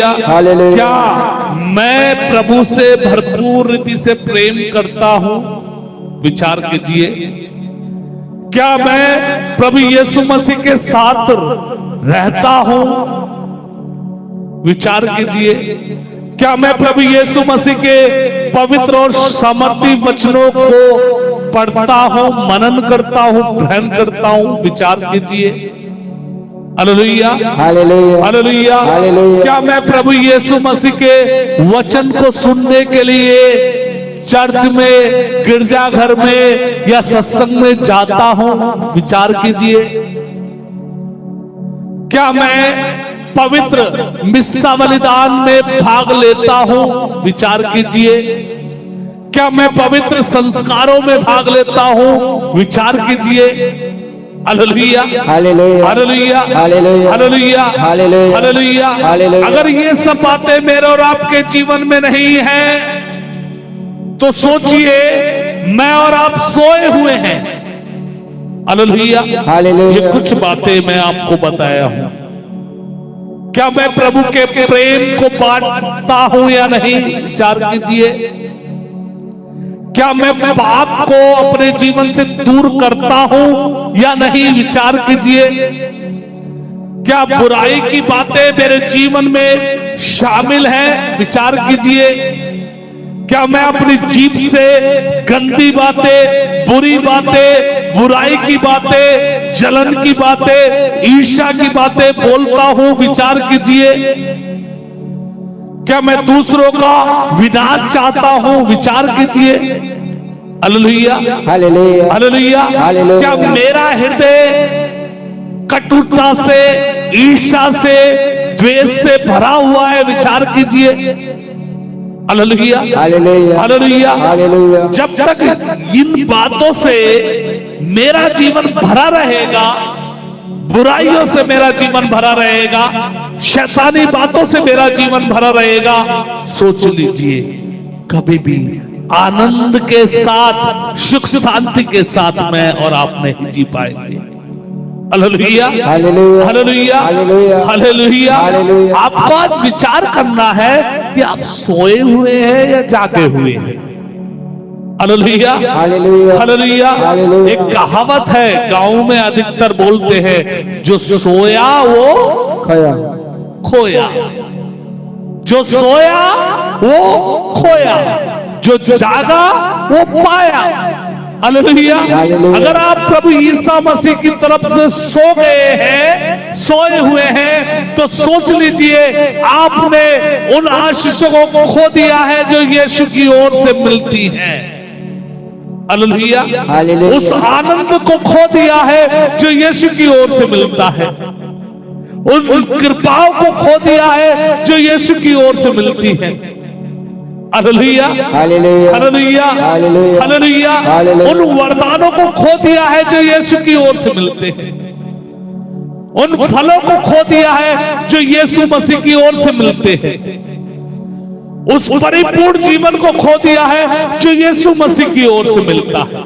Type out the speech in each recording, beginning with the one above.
Hallelujah. क्या मैं प्रभु से भरपूर रीति से प्रेम करता हूं? विचार कीजिए। क्या मैं प्रभु यीशु मसीह के साथ रहता हूं? विचार कीजिए। क्या मैं प्रभु यीशु मसीह के पवित्र और सामर्थी वचनों को पढ़ता हूं, मनन करता हूं, ग्रहण करता हूं? विचार कीजिए। Hallelujah, hallelujah, hallelujah. क्या मैं प्रभु यीशु मसीह के वचन को सुनने के लिए चर्च में, गिरजाघर में या सत्संग में जाता हूं? विचार कीजिए। क्या मैं पवित्र मिस्सा बलिदान में भाग लेता हूं? विचार कीजिए। क्या मैं पवित्र संस्कारों में भाग लेता हूं? विचार कीजिए। Hallelujah, hallelujah, hallelujah, hallelujah, hallelujah, hallelujah. अगर ये सब बातें मेरे और आपके जीवन में नहीं है तो सोचिए, मैं और आप सोए हुए हैं। हालेलुया, ये कुछ बातें मैं आपको बताया हूं। क्या मैं प्रभु के प्रेम को बांटता हूं या नहीं? विचार कीजिए। क्या मैं पाप को अपने जीवन से दूर करता हूं या नहीं? विचार कीजिए। क्या बुराई की बातें मेरे जीवन में शामिल हैं? विचार कीजिए। क्या मैं अपनी जीभ से गंदी बातें, बुरी बातें, बुराई की बातें, जलन की बातें, ईर्ष्या की बातें बोलता हूं? विचार कीजिए। क्या मैं दूसरों का विनाश चाहता हूं? विचार कीजिए। Hallelujah, hallelujah, hallelujah. क्या मेरा हृदय कटुता से, ईर्ष्या से, द्वेष से भरा हुआ है? विचार कीजिए। Hallelujah, hallelujah, hallelujah. जब तक इन बातों से मेरा जीवन भरा रहेगा, बुराइयों से मेरा जीवन भरा रहेगा, शैतानी बातों से मेरा जीवन भरा रहेगा, सोच लीजिए कभी भी आनंद के साथ, सुख शांति के साथ मैं और आप नहीं जी पाएंगे। Hallelujah, hallelujah, hallelujah, hallelujah, hallelujah. आपको आज विचार करना है कि आप सोए हुए हैं या जागे हुए हैं। Hallelujah, hallelujah, hallelujah. एक कहावत है, गांव में अधिकतर बोलते हैं, जो सोया वो खोया, खोया। जो सोया वो खोया, जो जागा वो पाया। हालेलुया। अगर आप प्रभु यीशु मसीह की तरफ से सो गए हैं, सोए हुए हैं, तो सोच लीजिए आपने उन आशीषों को खो दिया है जो यीशु की ओर से मिलती हैं। हालेलुया, उस आनंद को खो दिया है जो यीशु की ओर से मिलता है। उन कृपाओं को खो दिया है जो यीशु की ओर से मिलती है। Hallelujah, hallelujah, hallelujah, hallelujah. उन वरदानों को खो दिया है जो यीशु की ओर से मिलते हैं। उन फलों को खो दिया है जो यीशु मसीह की ओर से मिलते हैं। उस परिपूर्ण जीवन को खो दिया है जो यीशु मसीह की ओर से मिलता है।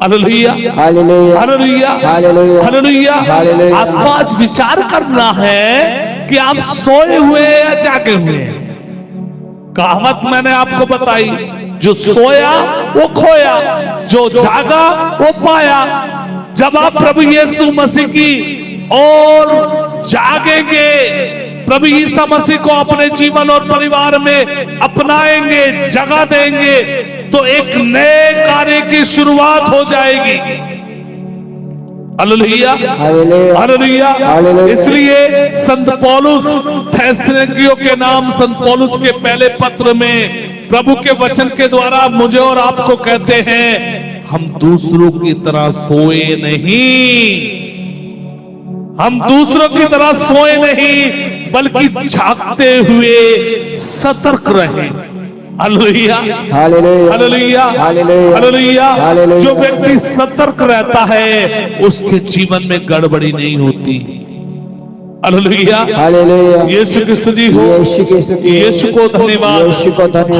Hallelujah, hallelujah, hallelujah, hallelujah. आपको आज विचार करना है कि आप सोए हुए हैं या जागे हुए हैं। कहावत मैंने आपको बताई, जो सोया वो खोया, जो जागा वो पाया। जब आप प्रभु यीशु मसीह की और जागेंगे, प्रभु यीशु मसीह को अपने जीवन और परिवार में अपनाएंगे, जगह देंगे, तो एक नए कार्य की शुरुआत हो जाएगी। Hallelujah, hallelujah. इसलिए संत पौलुस थेसलोनिकियों के नाम संत पौलुस के पहले पत्र में प्रभु के वचन के द्वारा मुझे और आपको कहते हैं, हम दूसरों की तरह सोए नहीं, हम दूसरों की तरह सोए नहीं, बल्कि जागते हुए सतर्क रहे। Hallelujah, hallelujah, hallelujah, hallelujah. जो व्यक्ति सतर्क रहता है उसके जीवन में गड़बड़ी नहीं होती। Hallelujah, hallelujah. यीशु की स्तुति हो, यीशु को धन्यवाद,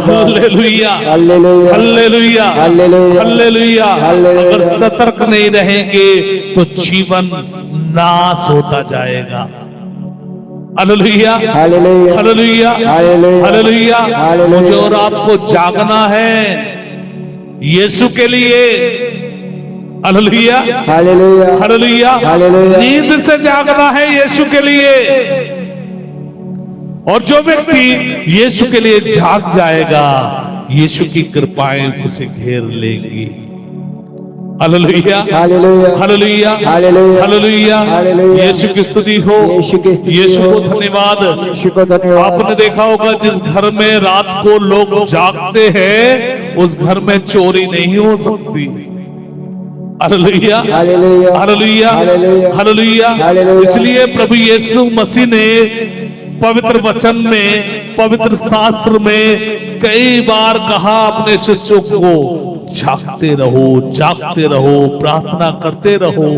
हालेलुया, हालेलुया, हालेलुया, हालेलुया। अगर सतर्क नहीं रहेंगे तो जीवन नाश होता जाएगा। Hallelujah, hallelujah, hallelujah. मुझे और आपको जागना है यीशु के लिए। हालेलुया, हालेलुया, नींद से जागना है यीशु के लिए। और जो व्यक्ति यीशु के लिए जाग जाएगा, यीशु की कृपाएं उसे घेर लेंगी। हालेलुया, हालेलुया, हालेलुया, यीशु की स्तुति हो, यीशु को धन्यवाद। आपने देखा होगा जिस घर में रात को लोग जागते हैं उस घर में चोरी नहीं हो सकती। Hallelujah, hallelujah, hallelujah. इसलिए प्रभु यीशु मसीह ने पवित्र वचन में, पवित्र शास्त्र में कई बार कहा अपने शिष्यों को, जागते रहो, जागते रहो, प्रार्थना करते रहो।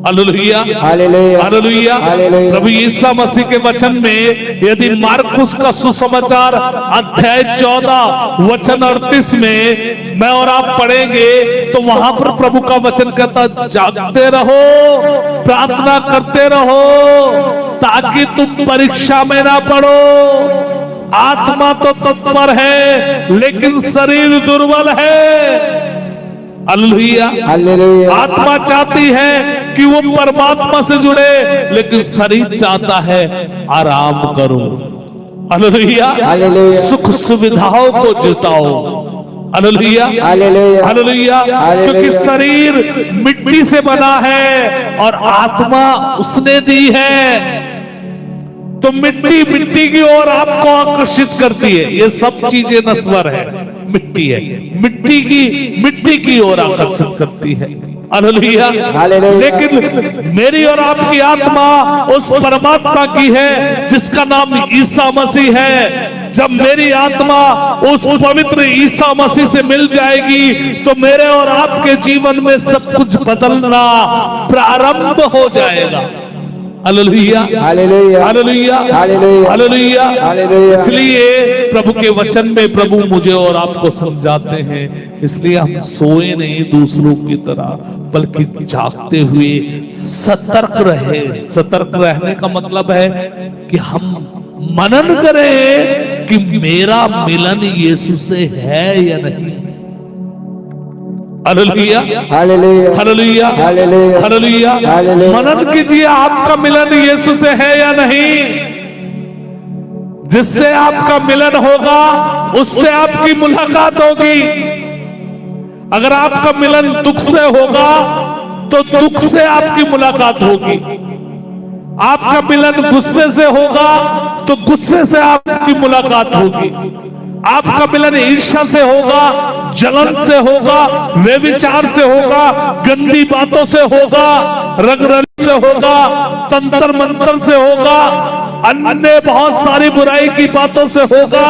Hallelujah, hallelujah. प्रभु यीशु मसीह के वचन में यदि मार्कुस का सुसमाचार अध्याय 14 वचन 38 में मैं और आप पढ़ेंगे तो वहां पर प्रभु का वचन कहता, जागते रहो, प्रार्थना करते रहो, ताकि तुम परीक्षा में ना पड़ो। आत्मा तो तत्पर है लेकिन शरीर दुर्बल है। हालेलुया, आत्मा चाहती है कि वो परमात्मा से जुड़े, लेकिन शरीर चाहता है आराम करो। हालेलुया, सुख सुविधाओं को जिताओ। हालेलुया, हालेलुया, क्योंकि शरीर मिट्टी से बना है और आत्मा उसने दी है। तो मिट्टी की ओर आपको आकर्षित करती है। ये सब चीजें नश्वर है, मिट्टी है, मिट्टी की ओर आकर्षित करती है। हालेलुया, लेकिन मेरी और आपकी आत्मा उस परमात्मा की है जिसका नाम ईसा मसीह है। जब मेरी आत्मा उस पवित्र ईसा मसीह से मिल जाएगी तो मेरे और आपके जीवन में सब कुछ बदलना प्रारंभ हो जाएगा। Hallelujah, hallelujah, hallelujah, hallelujah. इसलिए प्रभु के वचन में प्रभु मुझे और आपको समझाते हैं, इसलिए हम सोए नहीं दूसरों की तरह, बल्कि जागते हुए सतर्क रहे। सतर्क रहने का मतलब है कि हम मनन करें कि मेरा मिलन यीशु से है या नहीं। Hallelujah, hallelujah, hallelujah, hallelujah. मनन कीजिए आपका मिलन यीशु से है या नहीं। जिससे आपका मिलन होगा उससे आपकी मुलाकात होगी। अगर आपका मिलन दुख से होगा तो दुख से आपकी मुलाकात होगी। आपका मिलन गुस्से से होगा तो गुस्से से आपकी मुलाकात होगी। आपका मिलन ईर्ष्या से होगा, जलन से होगा, व्यभिचार से होगा, गंदी बातों से होगा, रंग से होगा, तंत्र मंत्र से होगा, अन्य बहुत सारी बुराई की बातों से होगा,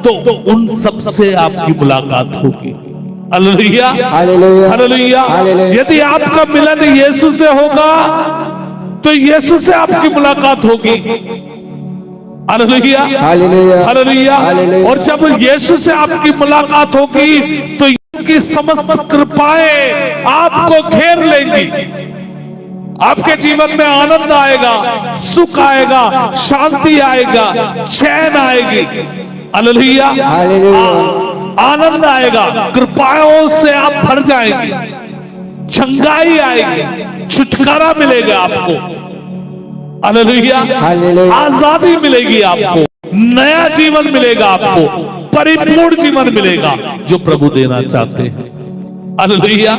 तो उन सब से आपकी मुलाकात होगी। Hallelujah, hallelujah, hallelujah. यदि आपका मिलन यीशु से होगा तो यीशु से आपकी मुलाकात होगी। Hallelujah, hallelujah. और जब यीशु से आपकी मुलाकात होगी तो उनकी समस्त कृपाएं आपको घेर लेंगी। आपके जीवन में आनंद आएगा, सुख आएगा, शांति आएगा, चैन आएगी। हालेलुया, आनंद आएगा, कृपाओं से आप भर जाएंगे, चंगाई आएगी, छुटकारा मिलेगा आपको। हालेलुया, आजादी मिलेगी आपको, नया जीवन मिलेगा आपको, परिपूर्ण जीवन मिलेगा जो प्रभु देना चाहते हैं। Hallelujah,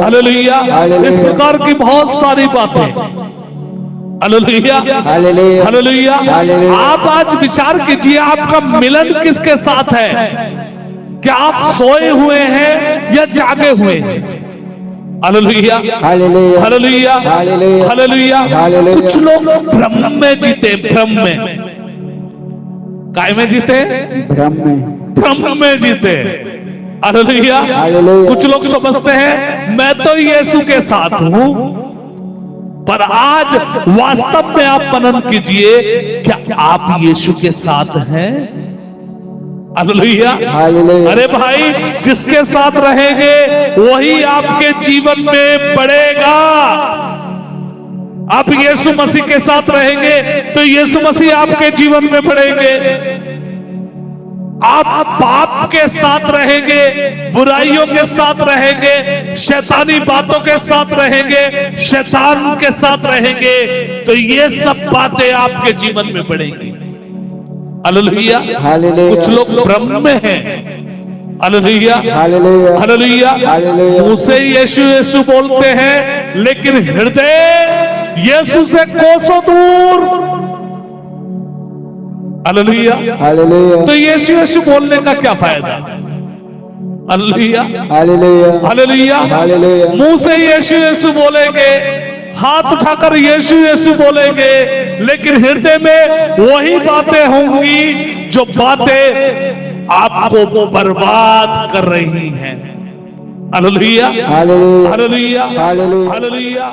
hallelujah. इस प्रकार की बहुत सारी बातें। Hallelujah, hallelujah. आप आज विचार कीजिए आपका मिलन किसके साथ है। क्या आप सोए हुए हैं या जागे हुए हैं। Hallelujah, hallelujah, hallelujah. कुछ लोग भ्रम में जीते, भ्रम में। काय में जीते? भ्रम में जीते। हालेलुया। कुछ लोग समझते हैं मैं तो यीशु के साथ हूं, पर आज वास्तव में आप मनन कीजिए, क्या आप यीशु के साथ हैं? हालेलुया। अरे भाई, जिसके साथ रहेंगे वही आपके जीवन में बढ़ेगा। आप यीशु मसीह के साथ रहेंगे तो यीशु मसीह आपके जीवन में बढ़ेंगे। आप पाप के साथ रहेंगे, बुराइयों के साथ रहेंगे, शैतानी बातों के साथ रहेंगे, शैतान के साथ रहेंगे, तो ये सब बातें आपके जीवन में बढ़ेंगी। हालेलुया। कुछ लोग भ्रम में हैं। Hallelujah, hallelujah. मुंह से यीशु यीशु बोलते हैं, लेकिन हृदय यीशु से कोसों दूर। हालेलुया, तो यीशु यीशु बोलने का क्या फायदा? Hallelujah, hallelujah. मुंह से यीशु यीशु बोलेंगे, हाथ उठाकर यीशु यीशु बोलेंगे, लेकिन हृदय में वही बातें होंगी जो बातें आपको बर्बाद कर रही हैं। Hallelujah, hallelujah, hallelujah, hallelujah.